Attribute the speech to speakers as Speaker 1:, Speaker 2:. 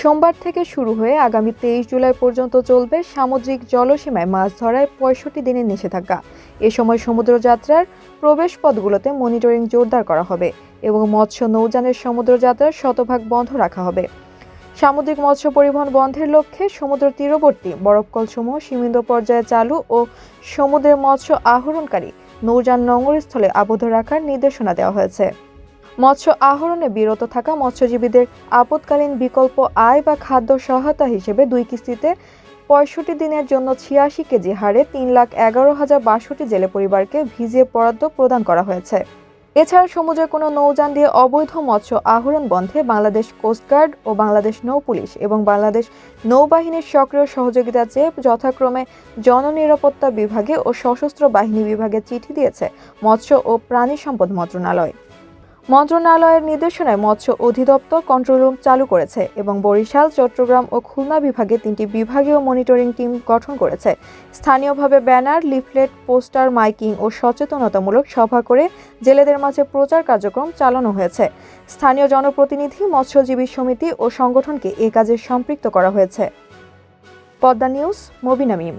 Speaker 1: সোমবার থেকে শুরু হয়ে আগামী 23 জুলাই পর্যন্ত চলবে সামুদ্রিক জলসীমায় মাছ ধরায় 65 দিনের নিষেধাজ্ঞা। এ সময় সমুদ্রযাত্রার প্রবেশপথগুলোতে মনিটরিং জোরদার করা হবে এবং মৎস্য নৌযানের সমুদ্রযাত্রা শতভাগ বন্ধ রাখা হবে। সামুদ্রিক মৎস্য পরিবহন বন্ধের লক্ষ্যে সমুদ্র তীরবর্তী বরফকলসমূহ সীমিত পর্যায়ে চালু ও সমুদ্রের মৎস্য আহরণকারী নৌযান নোঙরস্থলে আবদ্ধ রাখার নির্দেশনা দেওয়া হয়েছে। মৎস্য আহরণে বিরত থাকা মৎস্যজীবীদের আপৎকালীন বিকল্প আয় বা খাদ্য সহায়তা হিসেবে 2 কিস্তিতে 65 দিনের জন্য 86 কেজি হারে 3,11,062 জেলে পরিবারকে ভিজিয়ে বরাদ্দ প্রদান করা হয়েছে। এছাড়া সমুদ্রে কোনো নৌযান দিয়ে অবৈধ মৎস্য আহরণ বন্ধে বাংলাদেশ কোস্টগার্ড ও বাংলাদেশ নৌপুলিশ এবং বাংলাদেশ নৌবাহিনীর সক্রিয় সহযোগিতা চেয়ে যথাক্রমে জননিরাপত্তা বিভাগে ও সশস্ত্র বাহিনী বিভাগে চিঠি দিয়েছে মৎস্য ও প্রাণী সম্পদ মন্ত্রণালয়। মন্ত্রণালয়ের নির্দেশনায় মৎস্য অধিদপ্তর কন্ট্রোল রুম চালু করেছে এবং বরিশাল, চট্টগ্রাম ও খুলনা বিভাগে 3টি বিভাগীয় মনিটরিং টিম গঠন করেছে। স্থানীয়ভাবে ব্যানার, লিফলেট, পোস্টার, মাইকিং ও সচেতনতামূলক সভা করে জেলেদের মাঝে প্রচার কার্যক্রম চালানো হয়েছে। স্থানীয় জনপ্রতিনিধি, মৎস্যজীবী সমিতি ও সংগঠনকে এ কাজে সম্পৃক্ত করা হয়েছে। পদ্মা নিউজ, মবিনা মিম।